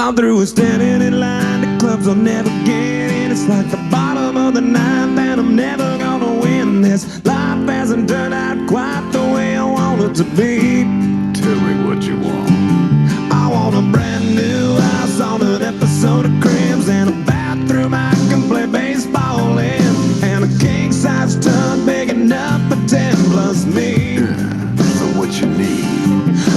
I'm through with standing in line. The clubs I'll never get in. It's like the bottom of the ninth, and I'm never gonna win this. Life hasn't turned out quite the way I want it to be. Tell me what you want. I want a brand new house on an episode of Cribs, and a bathroom I can play baseball in, and a king-size tub big enough for 10 plus me. So what you need?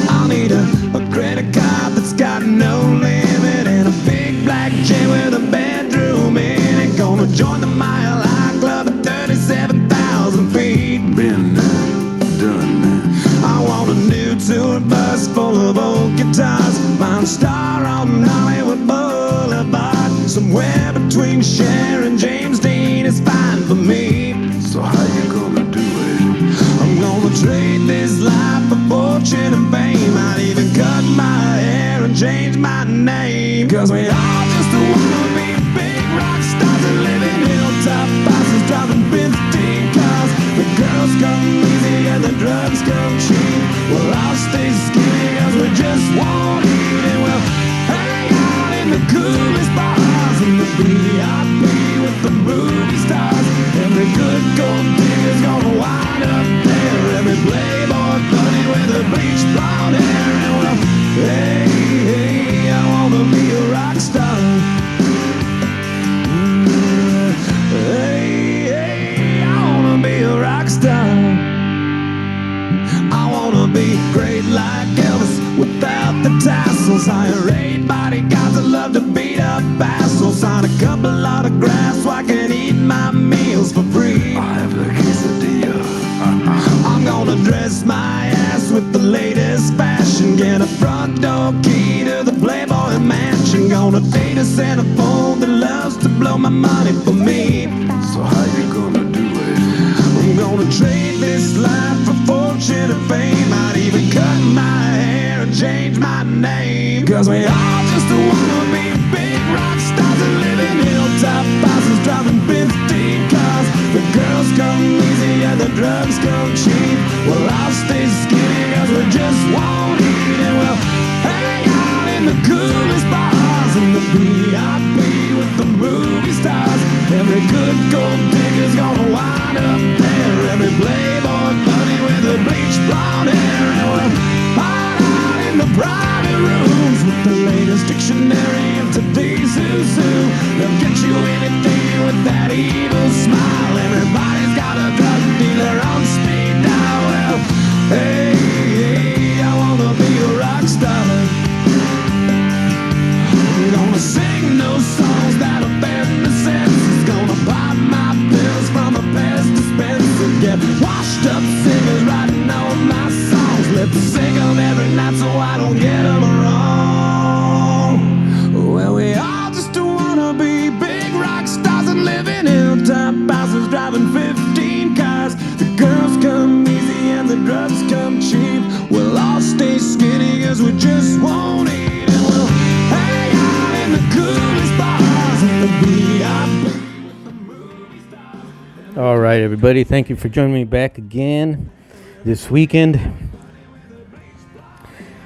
I'll need a credit card that's got no limit, and a big black chain with a bedroom in it. Gonna join the Mile High Club at 37,000 feet. Been done that. I want a new tour bus full of old guitars, mine star on Hollywood Boulevard. Somewhere between Cher and James Dean is fine for me. So how you gonna do it? I'm gonna trade this life for fortune and fame. I'd even cut my hair and change my name. Cause we all just wanna be big rock stars and live in hilltop houses, driving 15 cars. The girls come easy and the drugs come cheap. Well, I'll stay skinny cause we just won't eat, and we'll hang out in the coolest bars in the VIP with the movie stars. Every good gold digger's gonna wind up there. Every playboy bunny with a bleached blonde hair. And well, hey, hey, I wanna be a rock star. Hey, hey, I wanna be a rock star. I wanna be great like Elvis without the tassels. Hire 8 bodyguards that love to beat up assholes. Sign a couple autographs so I can eat my meals for free. I have the quesadilla. I'm gonna dress my ass with the latest fashion. Get a front door key to the Playboy Mansion. Gonna date a centerfold that loves to blow my money for me. So how you gonna do it? I'm gonna trade this life for fortune and fame. I'd even cut my hair and change my name. Cause we all just wanna be big rock stars and live in hilltop houses, driving 15 cars. The girls come easy and the drugs come cheap. Well, I'll stay skinny cause we just won't eat, and we'll hang out in the coolest bars in the VIP with the movie stars. Every good gold digger's gonna wind up there. Every playboy bunny with a bleached blonde hair. And we'll hide out in the private rooms with the latest dictionary of today's who's who. They'll get you anything with that evil smile. Everybody's got a drug dealer on speed dial. Well, hey, hey, I wanna be a rock star. I'm gonna sing those songs that offend the senses. Gonna pop my pills from a Pez dispenser. Get washed up singers writing all my songs. Lip sync them every night so I don't get them wrong. Well, we all just wanna be big rock stars and live in hilltop houses, driving 15 cars. The girls come easy and the drugs come cheap. We'll all stay skinny cause we just won't eat, and we'll hang out in the coolest bars in the VIP with the movie stars. All right, everybody. Thank you for joining me back again this weekend.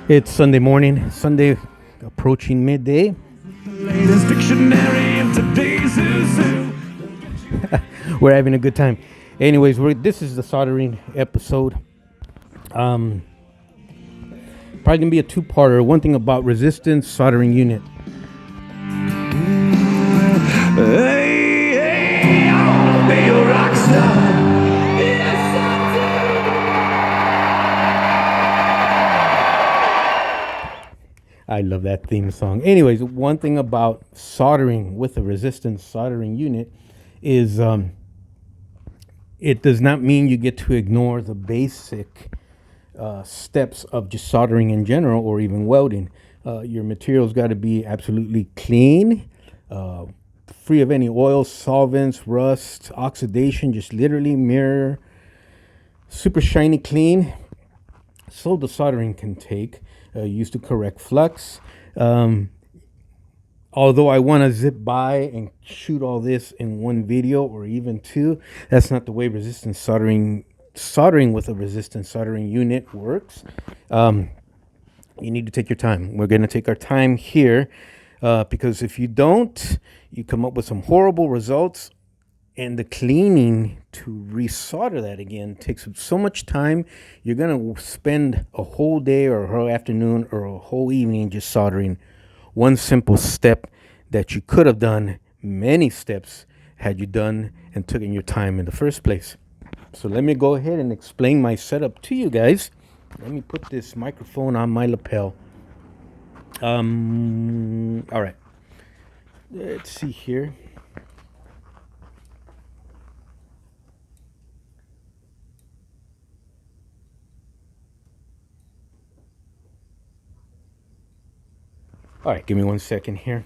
It's Sunday morning, Sunday approaching midday. Latest dictionary of today's who's who. We're having a good time. Anyways, this is the soldering episode. Probably gonna be a two-parter. One thing about resistance soldering unit. Hey, hey, I wanna be a rock star. Yes, I love that theme song. Anyways, one thing about soldering with a resistance soldering unit is it does not mean you get to ignore the basic steps of just soldering in general or even welding. Your material's got to be absolutely clean, free of any oil, solvents, rust, oxidation, just literally mirror, super shiny clean. So the soldering can take used to correct flux. Although I want to zip by and shoot all this in one video or even two, that's not the way resistance soldering with a resistance soldering unit works. You need to take your time. We're going to take our time here. because if you don't, you come up with some horrible results. And the cleaning to resolder that again takes so much time. You're going to spend a whole day or a whole afternoon or a whole evening just soldering one simple step that you could have done many steps had you done and taken your time in the first place. So let me go ahead and explain my setup to you guys. Let me put this microphone on my lapel. All right. Let's see here. All right, give me 1 second here.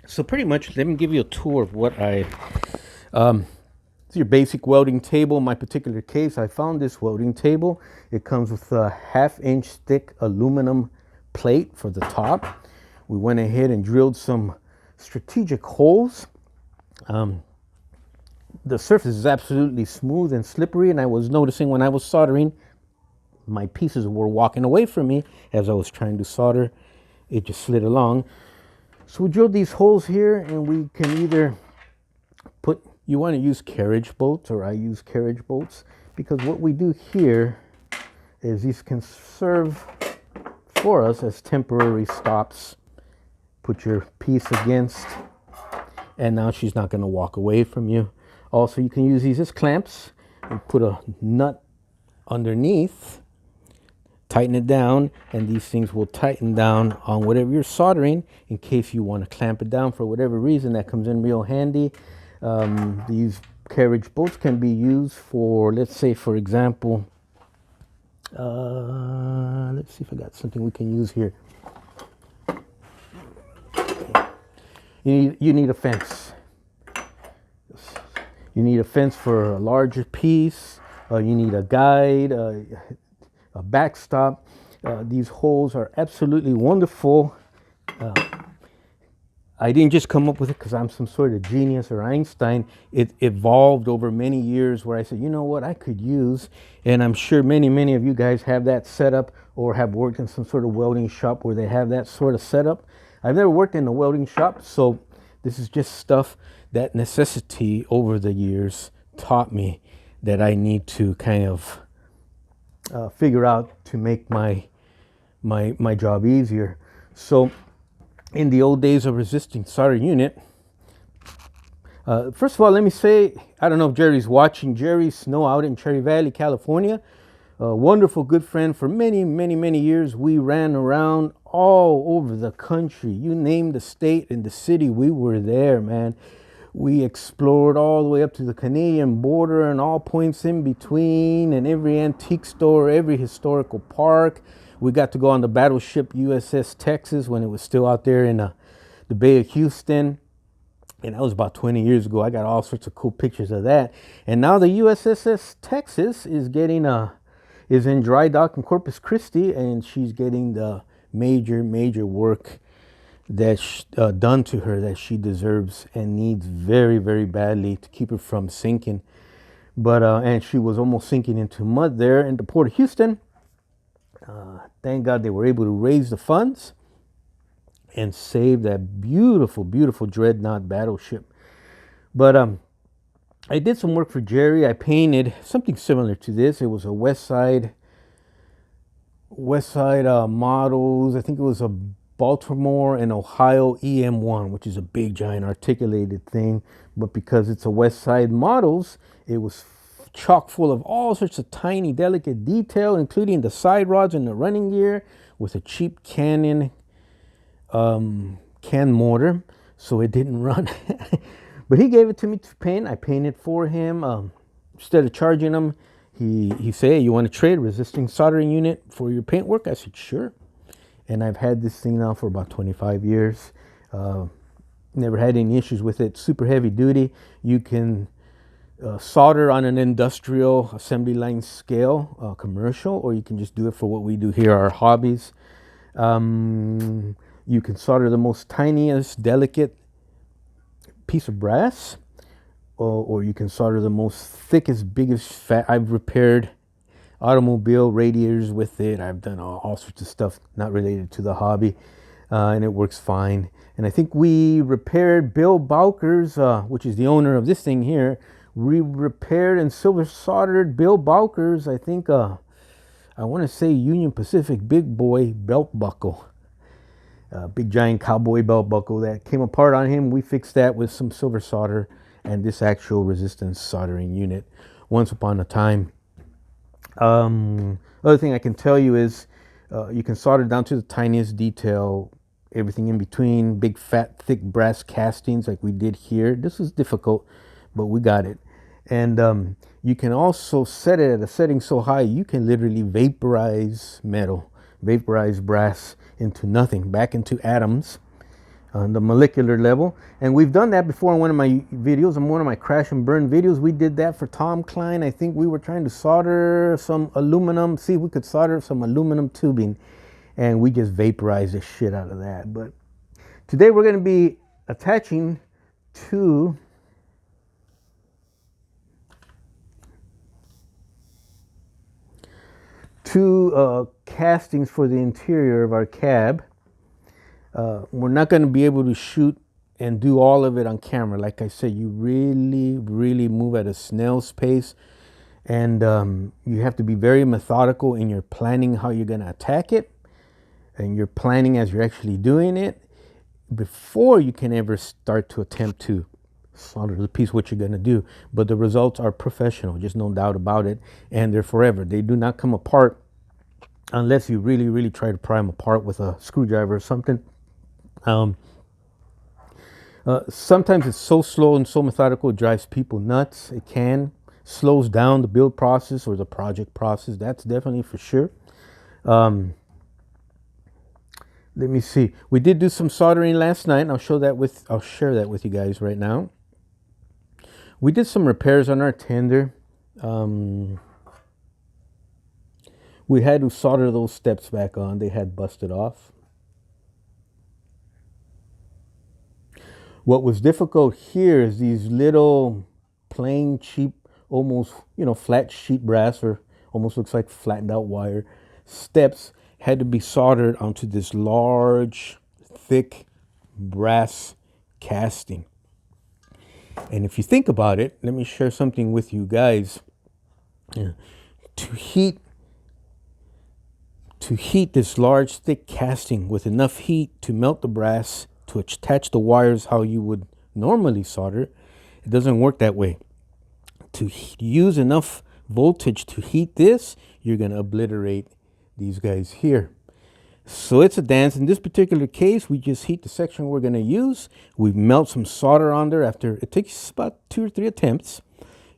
So pretty much, let me give you a tour of what it's your basic welding table. In my particular case, I found this welding table. It comes with a 1/2-inch thick aluminum plate for the top. We went ahead and drilled some strategic holes. The surface is absolutely smooth and slippery, and I was noticing when I was soldering, my pieces were walking away from me as I was trying to solder. It just slid along. So we drilled these holes here, and we can either put, you want to use carriage bolts, or I use carriage bolts, because what we do here is these can serve for us as temporary stops. Put your piece against, and now she's not going to walk away from you. Also, you can use these as clamps and put a nut underneath, tighten it down, and these things will tighten down on whatever you're soldering in case you want to clamp it down for whatever reason. That comes in real handy. These carriage bolts can be used for, let's say, for example, let's see if I got something we can use here. You need a fence. You need a fence for a larger piece. You need a guide, a backstop. These holes are absolutely wonderful. I didn't just come up with it because I'm some sort of genius or Einstein. It evolved over many years where I said, you know what, I could use, and I'm sure many of you guys have that setup or have worked in some sort of welding shop where they have that sort of setup. I've never worked in a welding shop, so this is just stuff that necessity over the years taught me that I need to kind of figure out to make my job easier. So in the old days of resisting soldering unit, first of all, let me say, I don't know if Jerry's watching. Jerry Snow out in Cherry Valley, California. A wonderful good friend for many years. We ran around all over the country. You name the state and the city, we were there, man. We explored all the way up to the Canadian border and all points in between, and every antique store, every historical park. We got to go on the battleship USS Texas when it was still out there in the Bay of Houston. And that was about 20 years ago. I got all sorts of cool pictures of that. And now the USS Texas is getting is in dry dock in Corpus Christi, and she's getting the major work that's done to her that she deserves and needs very badly to keep her from sinking. But and she was almost sinking into mud there in the port of Houston. Thank God they were able to raise the funds and save that beautiful dreadnought battleship. But I did some work for Jerry. I painted something similar to this. It was a West Side models. I think it was a Baltimore and Ohio EM1, which is a big giant articulated thing. But because it's a West Side models, it was chock full of all sorts of tiny delicate detail, including the side rods and the running gear, with a cheap Canon can mortar, so it didn't run. But he gave it to me to paint. I painted for him. Instead of charging him, he said, hey, you want to trade resisting soldering unit for your paint work? I said, sure. And I've had this thing now for about 25 years. Never had any issues with it. Super heavy duty. You can solder on an industrial assembly line scale, commercial, or you can just do it for what we do here, our hobbies. You can solder the most tiniest, delicate piece of brass, or you can solder the most thickest, biggest fat. I've repaired automobile radiators with it. I've done all sorts of stuff not related to the hobby. and it works fine. And I think we repaired Bill Bowker's, which is the owner of this thing here. We repaired and silver soldered Bill Bowker's, I think, I want to say Union Pacific big boy belt buckle. Big giant cowboy belt buckle that came apart on him. We fixed that with some silver solder and this actual resistance soldering unit once upon a time. Other thing I can tell you is you can solder down to the tiniest detail, everything in between, big fat thick brass castings like we did here. This is difficult, but we got it. And you can also set it at a setting so high you can literally vaporize metal, vaporize brass into nothing, back into atoms on the molecular level. And we've done that before in one of my videos, in one of my crash and burn videos. We did that for Tom Klein. I think we were trying to solder some aluminum, see if we could solder some aluminum tubing, and we just vaporized the shit out of that. But today we're going to be attaching two castings for the interior of our cab. We're not going to be able to shoot and do all of it on camera. Like I said, you really move at a snail's pace, and you have to be very methodical in your planning how you're going to attack it, and you're planning as you're actually doing it before you can ever start to attempt to solder the piece what you're going to do. But the results are professional, just no doubt about it, and they're forever. They do not come apart unless you really try to pry them apart with a screwdriver or something. Sometimes it's so slow and so methodical it drives people nuts. It slows down the build process or the project process. That's definitely for sure. Let me see. We did do some soldering last night, and I'll share that with you guys right now. We did some repairs on our tender. We had to solder those steps back on. They had busted off. What was difficult here is these little plain, cheap, almost, flat sheet brass, or almost looks like flattened out wire steps, had to be soldered onto this large, thick brass casting. And if you think about it, let me share something with you guys. To heat this large, thick casting with enough heat to melt the brass, to attach the wires how you would normally solder, it doesn't work that way. To use enough voltage to heat this, you're going to obliterate these guys here. So it's a dance. In this particular case, we just heat the section we're going to use. We melt some solder on there. After it takes about 2 or 3 attempts,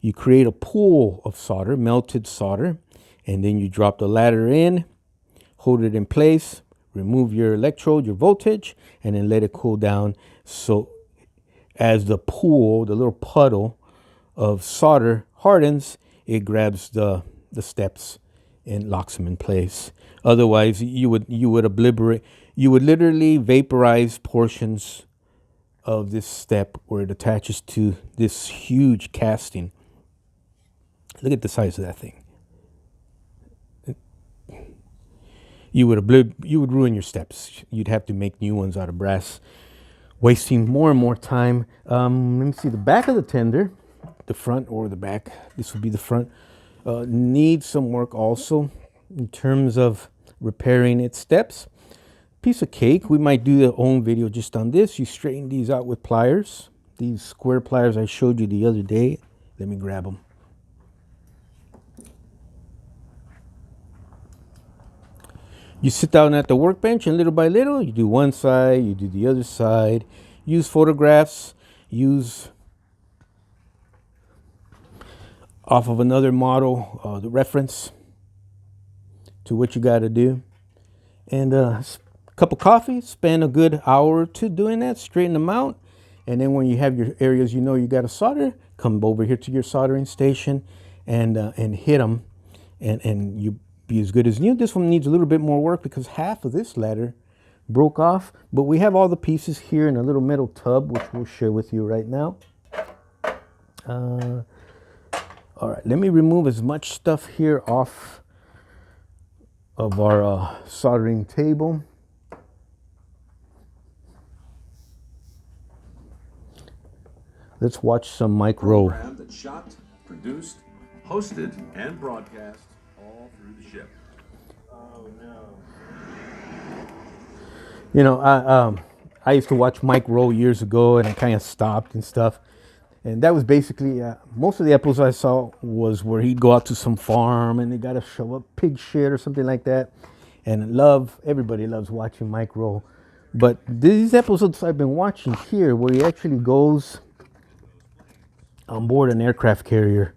you create a pool of solder, melted solder, and then you drop the ladder in, hold it in place, remove your electrode, your voltage, and then let it cool down. So as the pool, the little puddle of solder hardens, it grabs the steps and locks them in place. Otherwise, you would literally vaporize portions of this step where it attaches to this huge casting. Look at the size of that thing. You would ruin your steps. You'd have to make new ones out of brass, wasting more and more time. Let me see, the back of the tender, the front or the back, this would be the front, needs some work also in terms of repairing its steps. Piece of cake. We might do our own video just on this. You straighten these out with pliers. These square pliers I showed you the other day. Let me grab them. You sit down at the workbench, and little by little, you do one side, you do the other side. Use photographs. Use off of another model, the reference to what you got to do. And a cup of coffee. Spend a good hour or two doing that. Straighten them out. And then when you have your areas you got to solder, come over here to your soldering station and hit them. And you be as good as new. This one needs a little bit more work because half of this ladder broke off, but we have all the pieces here in a little metal tub, which we'll share with you right now. All right, let me remove as much stuff here off of our soldering table. Let's watch some Mike Rowe. Program that's shot, produced, hosted, and broadcast all through the ship. You know, I used to watch Mike Rowe years ago, and I kind of stopped and stuff. And that was basically most of the episodes I saw was where he'd go out to some farm and they got to shove up pig shit or something like that. And everybody loves watching Mike Rowe. But these episodes I've been watching here, where he actually goes on board an aircraft carrier,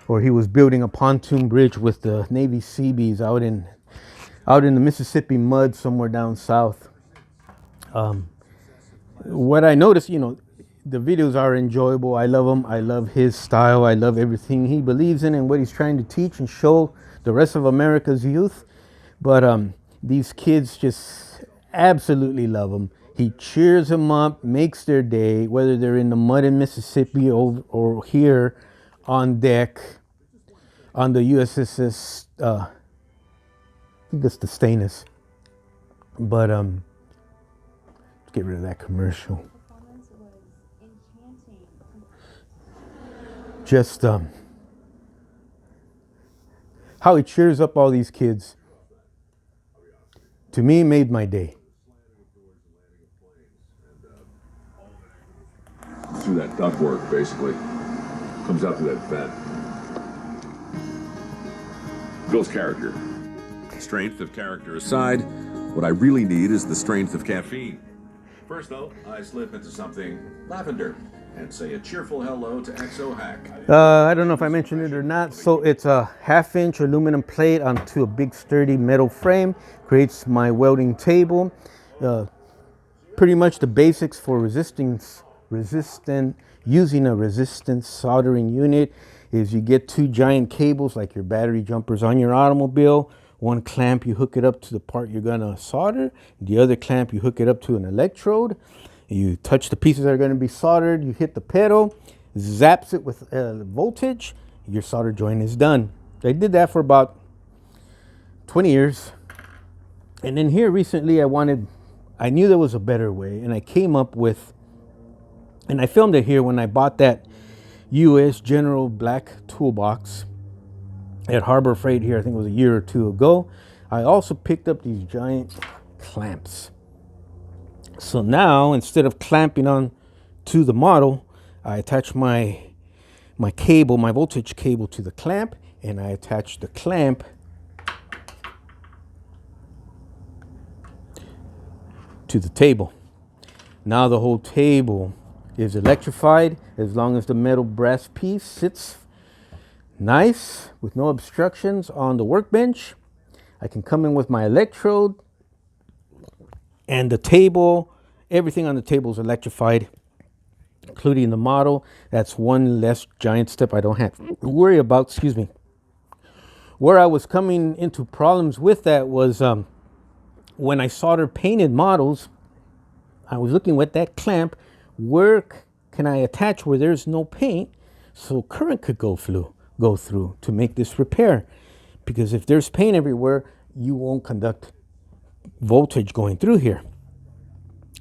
or he was building a pontoon bridge with the Navy Seabees out in the Mississippi mud somewhere down south. What I noticed, you know, the videos are enjoyable. I love them. I love his style. I love everything he believes in and what he's trying to teach and show the rest of America's youth. But these kids just absolutely love him. He cheers them up, makes their day, whether they're in the mud in Mississippi or here on deck on the USS, I think it's the Stannis. But let's get rid of that commercial. Just how he cheers up all these kids, to me, made my day. Through that ductwork, basically. Comes out through that vent. Builds character. Strength of character aside, what I really need is the strength of caffeine. First, though, I slip into something lavender and say a cheerful hello to Exo Hack. I don't know if I mentioned it or not. So it's a 1/2-inch aluminum plate onto a big sturdy metal frame. Creates my welding table. Pretty much the basics for using a resistance soldering unit is you get 2 giant cables like your battery jumpers on your automobile. One clamp, you hook it up to the part you're gonna solder. The other clamp, you hook it up to an electrode. You touch the pieces that are gonna be soldered. You hit the pedal, zaps it with voltage. Your solder joint is done. I did that for about 20 years. And then here recently I knew there was a better way, and I came up with, and I filmed it here when I bought that U.S. General Black toolbox at Harbor Freight here, I think it was a year or 2 ago. I also picked up these giant clamps. So now, instead of clamping on to the model, I attach my cable, my voltage cable to the clamp, and I attach the clamp to the table. Now the whole table is electrified as long as the metal brass piece sits nice with no obstructions on the workbench. I can come in with my electrode, and the table, everything on the table is electrified, including the model. That's one less giant step I don't have to worry about. Excuse me. Where I was coming into problems with that was when I solder painted models, I was looking with that clamp, where can I attach where there's no paint so current could go through to make this repair. Because if there's paint everywhere, you won't conduct voltage going through here.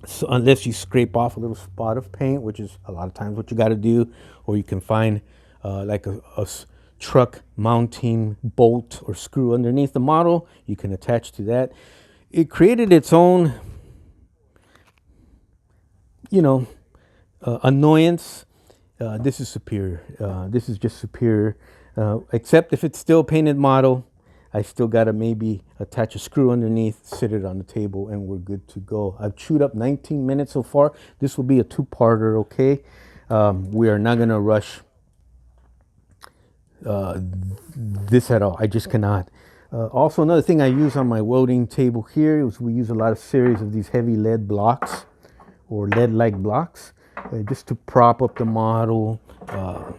So unless you scrape off a little spot of paint, which is a lot of times what you got to do, or you can find like a truck mounting bolt or screw underneath the model, you can attach to that. It created its own, annoyance. This is superior. This is just superior. Except if it's still painted model, I still gotta maybe attach a screw underneath, sit it on the table, and we're good to go. I've chewed up 19 minutes so far. This will be a 2-parter, okay? We are not gonna rush this at all. I just cannot. Also, another thing I use on my welding table here is we use a lot of series of these heavy lead blocks or lead-like blocks just to prop up the model, or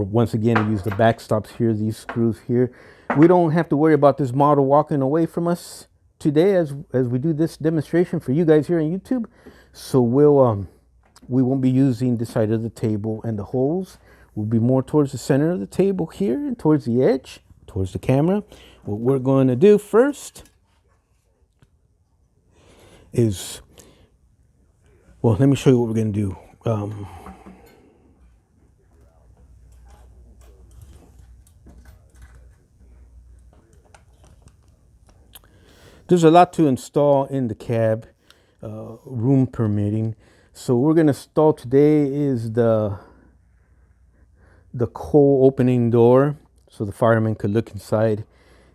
once again, I use the backstops here, these screws here. We don't have to worry about this model walking away from us today as we do this demonstration for you guys here on YouTube. So we won't be using this side of the table, and the holes will be more towards the center of the table here and towards the edge, towards the camera. What we're going to do first is, well, let me show you what we're going to do. There's a lot to install in the cab, room permitting. So we're going to install today is the coal opening door, so the fireman could look inside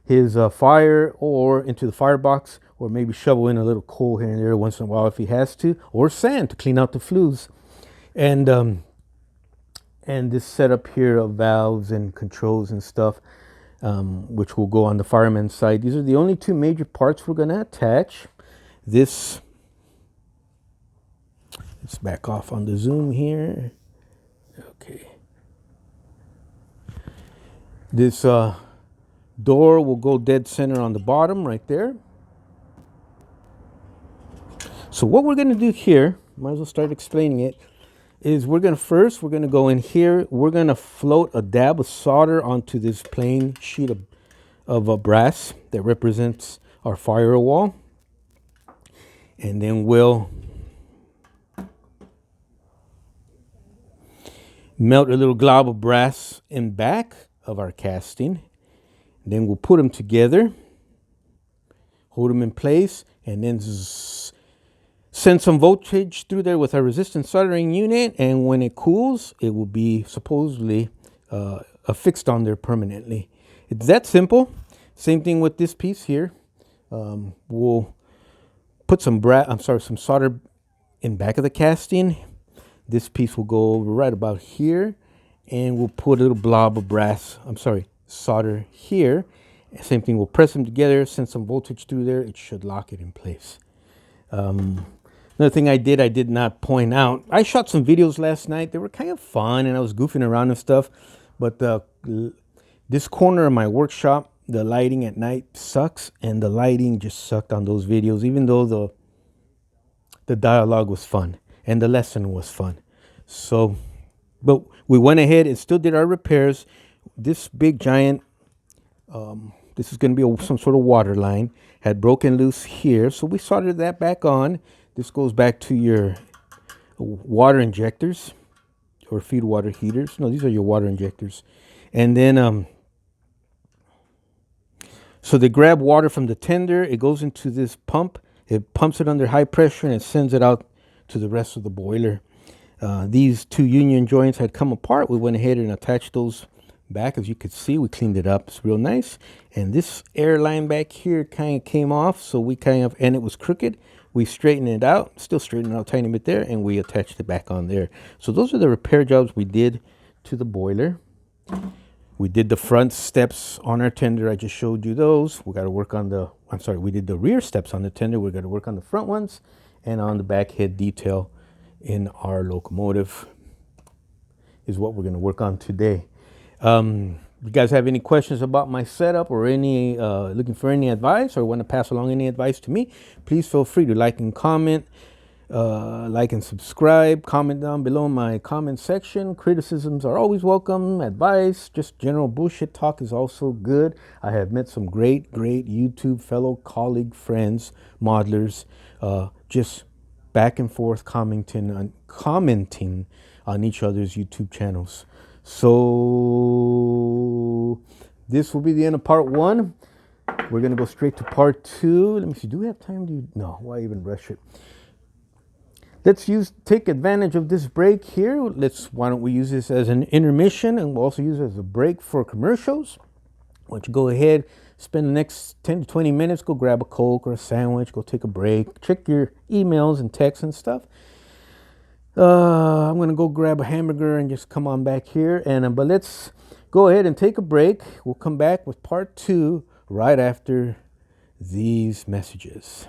his fire or into the firebox, or maybe shovel in a little coal here and there once in a while if he has to, or sand to clean out the flues. And this setup here of valves and controls and stuff, which will go on the fireman's side. These are the only two major parts we're going to attach. This, let's back off on the zoom here. Okay. This door will go dead center on the bottom right there. So what we're going to do here, might as well start explaining it, is we're going to go in here. We're going to float a dab of solder onto this plain sheet of brass that represents our firewall. And then we'll melt a little glob of brass in back of our casting. Then we'll put them together, hold them in place, and then send some voltage through there with our resistance soldering unit. And when it cools, it will be supposedly affixed on there permanently. It's that simple. Same thing with this piece here. We'll put some solder in back of the casting. This piece will go over right about here, and we'll put a little blob of solder here. Same thing, we'll press them together, send some voltage through there. It should lock it in place. Another thing I did not point out, I shot some videos last night. They were kind of fun, and I was goofing around and stuff. But this corner of my workshop, the lighting at night sucks, and the lighting just sucked on those videos, even though the dialogue was fun and the lesson was fun. So, but we went ahead and still did our repairs. This big giant, this is going to be some sort of water line, had broken loose here. So we soldered that back on. This goes back to your water injectors or feed water heaters. No, these are your water injectors. And then, so they grab water from the tender. It goes into this pump. It pumps it under high pressure and it sends it out to the rest of the boiler. These two union joints had come apart. We went ahead and attached those back. As you could see, we cleaned it up. It's real nice. And this air line back here kind of came off. So we and it was crooked. We straightened it out, still straightening it out a tiny bit there, and we attached it back on there. So those are the repair jobs we did to the boiler. We did the front steps on our tender. I just showed you those. We got to work on we did the rear steps on the tender. We got to work on the front ones and on the back head detail in our locomotive is what we're going to work on today. You guys have any questions about my setup or any looking for any advice or want to pass along any advice to me, please feel free to like and comment. Like and subscribe, comment down below in my comment section. Criticisms are always welcome. Advice, just general bullshit talk is also good. I have met some great YouTube fellow colleague friends, modelers, just back and forth commenting on each other's YouTube channels. So this will be the end of part 1. We're gonna go straight to part 2. Let me see, do we have time to, no, why even rush it? Let's take advantage of this break here. Why don't we use this as an intermission, and we'll also use it as a break for commercials. Why don't you go ahead, spend the next 10 to 20 minutes, go grab a Coke or a sandwich, go take a break, check your emails and texts and stuff. I'm gonna go grab a hamburger and just come on back here. But let's go ahead and take a break. We'll come back with part 2 right after these messages.